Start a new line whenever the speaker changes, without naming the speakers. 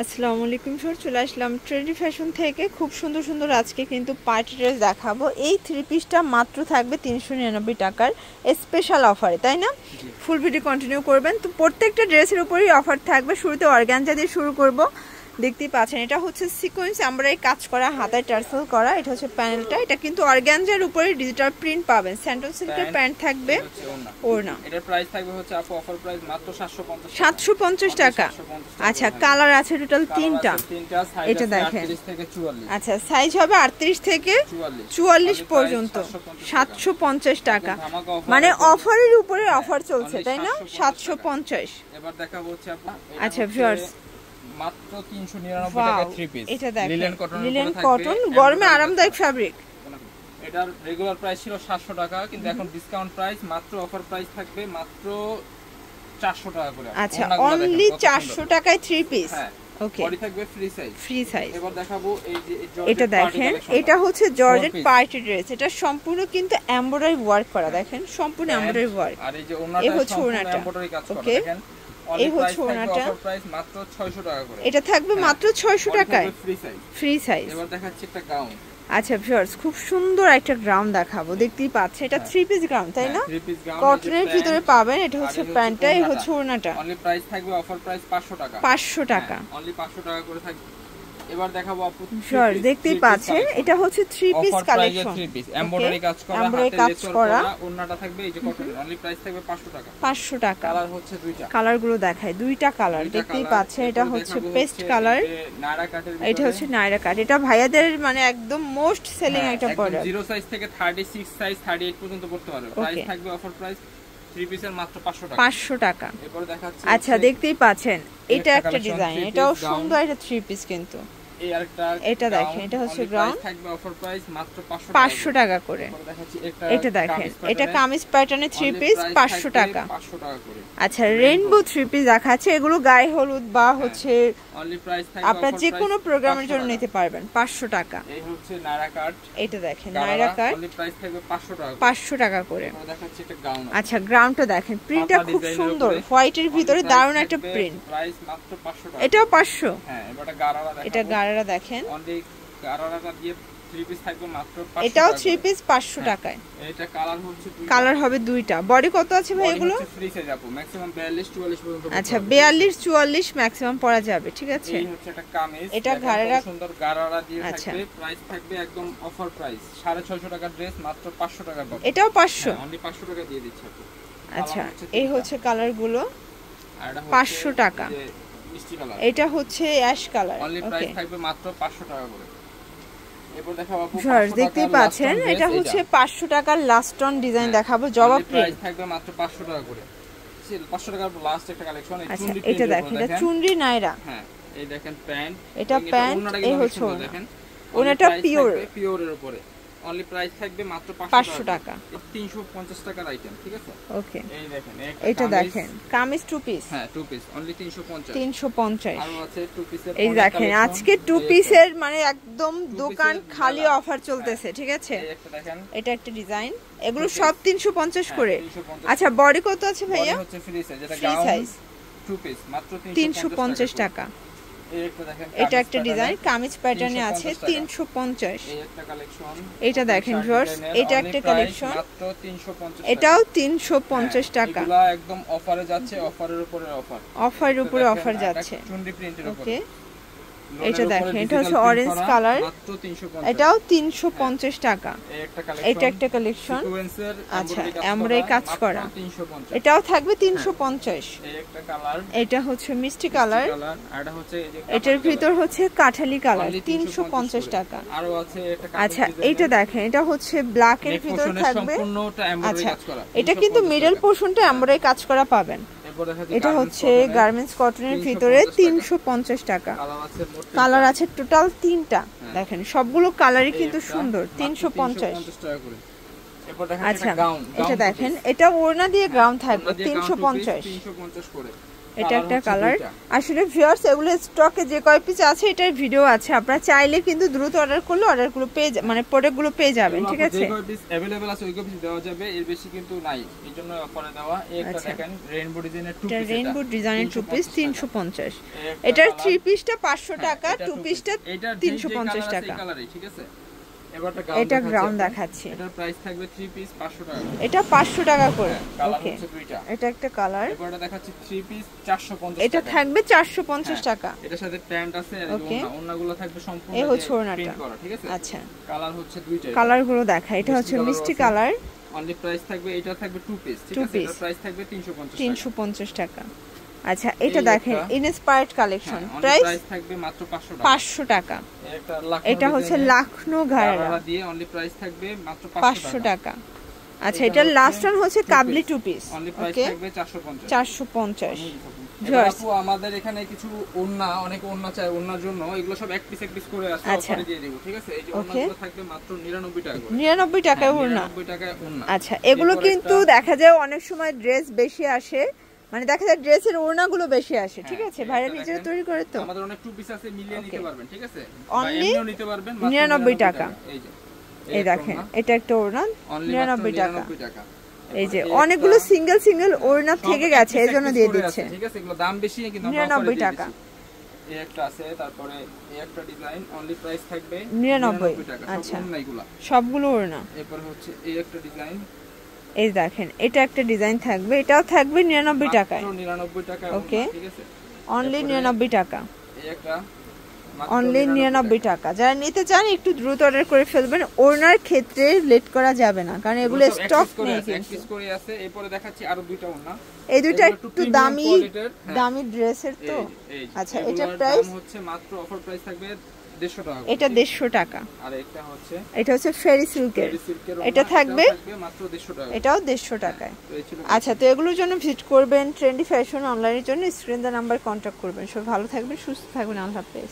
আসসালামু আলাইকুম স্যার, চলে আসলাম ট্রেন্ডি ফ্যাশন থেকে। খুব সুন্দর সুন্দর আজকে কিন্তু পার্টি ড্রেস দেখাবো। এই থ্রি পিসটা মাত্র থাকবে 399 টাকার স্পেশাল অফারে, তাই না? ফুল ভিডিও কন্টিনিউ করবেন। তো প্রত্যেকটা ড্রেসের উপরেই অফার থাকবে। শুরুতে অর্গানজা দিয়ে শুরু করব। দেখতেই পাচ্ছেন এটা হচ্ছে সিকোয়েন্স আমরা এই কাজ করা, হাতায় টার্সেল করা। এটা হচ্ছে প্যানেলটা। এটা কিন্তু অর্গানজার উপরে ডিজিটাল প্রিন্ট পাবেন। স্যান্ডল সিল্কের প্যান্ট থাকবে, ওড়না।
এটার প্রাইস থাকবে হচ্ছে আপু অফার প্রাইস মাত্র
750 টাকা। আচ্ছা, কালার আছে টোটাল তিনটা। এটা দেখেন,
38 থেকে 44।
আচ্ছা, সাইজ হবে 38 থেকে 44 পর্যন্ত। 750 টাকা, মানে অফারের উপরে অফার চলছে, তাই না? 750।
এবার দেখাবো হচ্ছে আপু,
আচ্ছা ভিউয়ার্স,
মাত্র 399 টাকা থ্রি পিস।
এটা দেখেন,
লিলেন
কটন, গরমে আরামদায়ক ফ্যাব্রিক।
এটার রেগুলার প্রাইস ছিল 700 টাকা, কিন্তু এখন ডিসকাউন্ট প্রাইস, মাত্র অফার প্রাইস থাকবে মাত্র 400 টাকা করে।
আচ্ছা, অনলি 400 টাকায় থ্রি পিস।
হ্যাঁ,
ওকে,
বডি থাকবে ফ্রি সাইজ।
Free size.
এবার দেখাবো এই যে
এটা দেখেন, এটা হচ্ছে জর্জেট পার্টি ড্রেস। এটা সম্পূর্ণ কিন্তু এমব্রয়ডারি ওয়ার্ক করা, দেখেন সম্পূর্ণ এমব্রয়ডারি ওয়ার্ক।
আর এই যে ওনাটা
হচ্ছে ওনাটা,
এমব্রয়ডারি কাজ করা,
ওকে।
দেখেন
এই হচ্ছে ওনাটা,
অফার প্রাইস মাত্র 600 টাকা করে।
এটা থাকবে মাত্র 600 টাকায়,
ফ্রি সাইজ।
Free size.
এবার দেখাচ্ছি একটা গাউন।
আচ্ছা ভিউয়ার্স, খুব সুন্দর একটা গ্রাউন্ড দেখাবো। দেখতেই পাচ্ছেন এটা থ্রি পিস গ্রাউন্ড, তাই না? কটনের ভিতরে পাবেন। এটা হচ্ছে প্যান্টটা, এই হচ্ছে ওড়নাটা।
অনলি প্রাইস থাকবে অফার প্রাইস 500 টাকা।
500 টাকা,
অনলি 500 টাকা করে থাকবে। এবার দেখাবো আপু,
ভিউয়ার্স দেখতেই পাচ্ছেন এটা হচ্ছে three piece collection.
Three piece embroidery কাজ করা,
এমব্রয়ডারি কাজ করা,
ওড়নাটা থাকবে এই যে কটন। অনলি প্রাইস থাকবে 500 টাকা।
500 টাকা।
কালার হচ্ছে দুইটা।
কালারগুলো দেখায়, দুইটা কালার দেখতেই পাচ্ছেন। এটা হচ্ছে পেস্ট কালার,
নায়রা কাটের।
এটা হচ্ছে নায়রা কাট। এটা ভাইয়াদের মানে একদম মোস্ট সেলিং একটা প্রোডাক্ট।
জিরো সাইজ থেকে 36 সাইজ 38 পর্যন্ত পড়তে পারবে। প্রাইস থাকবে অফার প্রাইস থ্রি পিসের মাত্র 500 টাকা।
500 টাকা।
এরপর দেখাচ্ছি,
আচ্ছা দেখতেই পাচ্ছেন এটা একটা ডিজাইন, এটাও সুন্দর একটা থ্রি পিস কিন্তু।
এই আরেকটা,
এটা দেখেন, এটা হচ্ছে গ্রাউন্ড,
থাকবে অফার প্রাইস মাত্র
500 টাকা করে। এটা দেখেন, এটা কামিজ প্যাটার্নের থ্রি পিস, 500 টাকা।
500 টাকা করে।
আচ্ছা, রেইনবো থ্রি পিস দেখাচ্ছে। এগুলো গায়ে হলুদ বা হচ্ছে
অনলি প্রাইস থাকবে
আপনার যে কোনো প্রোগ্রামের জন্য নিতে পারবেন, 500 টাকা।
এই হচ্ছে নায়রা কাট।
এটা দেখেন নায়রা কাট,
অনলি প্রাইস থাকবে 500 টাকা।
500 টাকা করে।
দেখাচ্ছি একটা গাউন।
আচ্ছা, গ্রাউন্ডটা দেখেন, প্রিন্টটা খুব সুন্দর, হোয়াইটের ভিতরে দারুণ একটা প্রিন্ট।
প্রাইস মাত্র 500 টাকা।
এটাও 500।
হ্যাঁ, এবারে গারারা দেখেন।
এটা গারারা দেখেন,
অনলি গারারাটা দিয়ে থ্রি পিস থাকবে মাত্র 500 টাকা।
এটাও থ্রি পিস 500 টাকায়।
এটা কালার হচ্ছে দুইটা।
কালার হবে দুইটা। বডি কত আছে ভাই এগুলো?
ফ্রি সাইজ আপু, ম্যাক্সিমাম 42 44 পর্যন্ত।
আচ্ছা, 42 44 ম্যাক্সিমাম পরা যাবে, ঠিক আছে।
এই হচ্ছে একটা কামিজ,
এটা গারারা,
সুন্দর গারারা দিয়ে থাকবে। প্রাইস থাকবে একদম অফার প্রাইস 650 টাকার ড্রেস মাত্র 500 টাকা পাবে।
এটাও 500।
অনলি 500 টাকা দিয়ে দিচ্ছি আপু।
আচ্ছা, এই হচ্ছে কালার গুলো,
আর এটা
500 টাকা।
মিষ্টি কালার,
এটা হচ্ছে অ্যাশ কালার।
অনলি প্রাইস থাকবে মাত্র 500 টাকা করে। এরপর দেখাবো আপু,
দেখতেই পাচ্ছেন এটা হচ্ছে 500 টাকার লাস্ট অন ডিজাইন দেখাবো, জবা প্রিন্ট।
প্রাইস থাকবে মাত্র 500 টাকা করে। 500 টাকার লাস্ট একটা কালেকশন।
আচ্ছা, এটা দেখেন, এটা চুনরি নায়রা।
হ্যাঁ, এই দেখেন প্যান্ট,
এটা প্যান্ট, এই হচ্ছে
দেখেন
ওনাটা পিওর,
পিওরের উপরে। অনলি প্রাইস থাকবে মাত্র
500 টাকা।
350 টাকার আইটেম, ঠিক আছে।
ওকে,
এই দেখেন,
এটা দেখেন কামিজ টু পিস।
হ্যাঁ, টু পিস অনলি 350।
350।
আর আছে টু পিসের।
এই দেখেন, আজকে টু পিসের মানে একদম দোকান খালি অফার চলতেছে, ঠিক আছে।
এই একটা দেখেন,
এটা একটা ডিজাইন, এগুলো সব 350 করে। আচ্ছা, বডি কত আছে ভাইয়া?
বডি হচ্ছে ফ্রি সাইজ, এটা
ফ্রি সাইজ,
টু পিস মাত্র
350 টাকা। এটা একটা ডিজাইন কামিজ প্যাটার্নে আছে, 350।
এই একটা কালেকশন,
এটা দেখেন ভিউয়ার্স, এটা একটা কালেকশন,
মাত্র 350।
এটাও 350 টাকা।
এগুলা একদম অফারে যাচ্ছে, অফারের উপরে অফার,
অফারের উপরে অফার যাচ্ছে।
চুন্ডি প্রিন্টের উপরে।
ওকে, এটা দেখেন, এটা হচ্ছে অরেঞ্জ কালার,
মাত্র 350।
এটাও 350 টাকা।
এই একটা কালেকশন,
এটা একটা কালেকশন,
সিকোয়েন্সের
আচ্ছা এমব্রয়ডারি কাজ করা,
350।
এটাও থাকবে 350।
এই একটা কালার,
এটা হচ্ছে মিষ্টি কালার,
আর এটা হচ্ছে এই যে
এটার ভিতর হচ্ছে কাঠালি কালার, 350 টাকা।
আরো আছে একটা কালার।
আচ্ছা, এইটা দেখেন, এটা হচ্ছে ব্ল্যাক এর ভিতর থাকবে।
সম্পূর্ণটা এমব্রয়ডারি কাজ করা।
এটা কিন্তু মিডল পোরশনটা এমব্রয়ডারি কাজ করা পাবেন। এটা হচ্ছে গার্মেন্টস কটনের ভিতরে, 350 টাকা। কালার আছে টোটাল 3টা। দেখেন সবগুলো কালারই কিন্তু সুন্দর, 350
টাকা করে।
আচ্ছা, এটা দেখেন, এটা ওড়না দিয়ে গ্রাউন্ড থাকবে, 350
350 করে।
এটা
Colour
একটা
হচ্ছে
কালার।
দুইটা।
আসলে ভিউয়ার্স এগুলো স্টকে যে কয় পিস আছে এটার ভিডিও আছে, আপনারা চাইলে কিন্তু দ্রুত অর্ডার করলে অর্ডারগুলো পেয়ে মানে প্রোডাক্টগুলো পেয়ে যাবেন, ঠিক আছে?
যে কয় পিস अवेलेबल আছে ওই কয় পিস দেওয়া যাবে, এর বেশি কিন্তু নাই, এইজন্য অফারে দেওয়া। এই একটা দেখেন রেইনবো ডিজাইনের টু
এটা
পিস,
রেইনবো ডিজাইনের টু পিস 350।
একটা
এটার
colour,
থ্রি পিসটা 500 টাকা,
এটা
টু
two
পিসটা
piece। এটার যেই
350
colour আছে
টাকা।
এই কালারই, ঠিক আছে? এবারটা
এটা গ্রাউন্ড
গ্রাউন্ড
দেখাচ্ছি,
এটার প্রাইস থাকবে 3 পিস 500 টাকা।
এটা 500 টাকা করে।
কালার
ওকে,
হচ্ছে দুইটা।
এটা একটা কালার,
এবারটা দেখাচ্ছি 3 পিস 450
এটা
টাকা।
থাকবে 450 টাকা।
এটার সাথে প্যান্ট আছে আর
Okay.
ওন্নাগুলো থাকবে সম্পূর্ণ
এই হচ্ছে ওড়নাটা।
প্রিন্ট করা, ঠিক আছে?
আচ্ছা,
কালার হচ্ছে দুইটাই।
কালারগুলো দেখা, এটা হচ্ছে মিষ্টি কালার,
অনলি প্রাইস থাকবে, এটা থাকবে 2 পিস, ঠিক
Two
আছে?
piece।
এটার প্রাইস থাকবে 350 টাকা।
350 টাকা। আচ্ছা, এটা
এই
দেখেন
একটা-
ইনস্পায়ার্ড কালেকশন,
হ্যাঁ,
প্রাইস
প্রাইস থাকবে মাত্র 500 টাকা।
500 টাকা।
এই একটা লাখনো
এটা হচ্ছে
ডিজাইনের
লাখনো ঘাড়া,
গারারা দিয়ে অনলি প্রাইস থাকবে মাত্র
500 টাকা। আচ্ছা,
এটা
এটা
হচ্ছে
লাস্ট ওয়ান হচ্ছে
two
কাবলি
piece।
Two piece,
only price
okay,
থাকবে 450।
450।
এবার
Viewers।
আপু আমাদের এখানে কিছু ওন্না, অনেক ওন্না চাই, ওন্নার জন্য এগুলো সব এক পিস করে আছে,
আচ্ছা।
অফারে দিয়ে দেব, ঠিক আছে? এই যে
Okay।
ওন্নাগুলো থাকবে মাত্র 99 টাকা করে।
99 টাকায়
হ্যাঁ,
ওড়না।
99 টাকায় ওন্না।
আচ্ছা, এগুলো
এরপর
কিন্তু
একটা-
দেখা যায় অনেক সময় ড্রেস বেশি আসে, মানে দেখা যায় ড্রেসের ওড়নাগুলো বেশি আসে, ঠিক
হ্যাঁ,
আছে?
এই
ভাইরা
একটা
নিজেরা
দেখেন।
তৈরি করে তো।
আমাদের অনেক টু পিস আছে, মিলিয়ে নিতে
Okay।
পারবেন, ঠিক আছে?
Only
বা এমনিও নিতে পারবেন মাত্র
99 টাকা।
এই যে
এই দেখেন, এটা একটা ওড়না
অনলি
99 টাকা।
99 টাকা।
এই যে
এরপর
অনেকগুলো
একটা-
সিঙ্গেল সিঙ্গেল ওড়না
সব
থেকে
এক
গেছে,
piece
এই জন্য
এক piece
দিয়ে
করে
দিচ্ছে।
আছে, ঠিক আছে? এগুলো দাম বেশি কিন্তু আমরা
99
অফারে দিয়ে
টাকা।
দিচ্ছি। এই একটা আছে, তারপরে এই একটা ডিজাইন, অনলি প্রাইস থাকবে
99
টাকা।
আচ্ছা।
সব ওন্না এগুলা।
সবগুলো ওড়না।
এরপর হচ্ছে এই একটা ডিজাইন,
এই দেখেন, এটা একটা ডিজাইন থাকবে, এটাও থাকবে 99 টাকায়,
মাত্র 99 টাকায়
Okay।
ওন্না, ঠিক আছে?
অনলি
এরপরে
99 টাকা,
এই একটা মাত্র
অনলি 99 টাকা। যারা নিতে চান একটু দ্রুত অর্ডার করে ফেলবেন, ওড়নার ক্ষেত্রে লেট করা যাবে না, কারণ এগুলো
সব এক
স্টক
piece করে
নেই
আছে, এক
কিন্তু।
piece করে আছে। এরপরে দেখাচ্ছি আরো দুইটা ওন্না।
এই দুইটা
এগুলো
একটু
premium
দামি
quality-র, হ্যাঁ।
দামি ড্রেসের তো।
এই যে,
আচ্ছা,
এগুলোর
এটার
দাম
প্রাইস
হচ্ছে মাত্র অফার প্রাইস থাকবে 150 টাকা করে।
এটা 150 টাকা।
আর এটা হচ্ছে
এটা হচ্ছে ফেরি সিল্কের,
ফেরি সিল্কের
এটা
ওড়না,
থাকবে
মাত্র 150 টাকা।
এটাও 150 টাকায়।
তো এই ছিল
আচ্ছা, তো এগুলোর জন্য ভিজিট করবেন ট্রেন্ডি ফ্যাশন অনলাইনের জন্য, স্ক্রিন দা নাম্বার কন্ট্যাক্ট করবেন। সব ভালো থাকবেন, সুস্থ থাকবেন, আল্লাহ হাফেজ।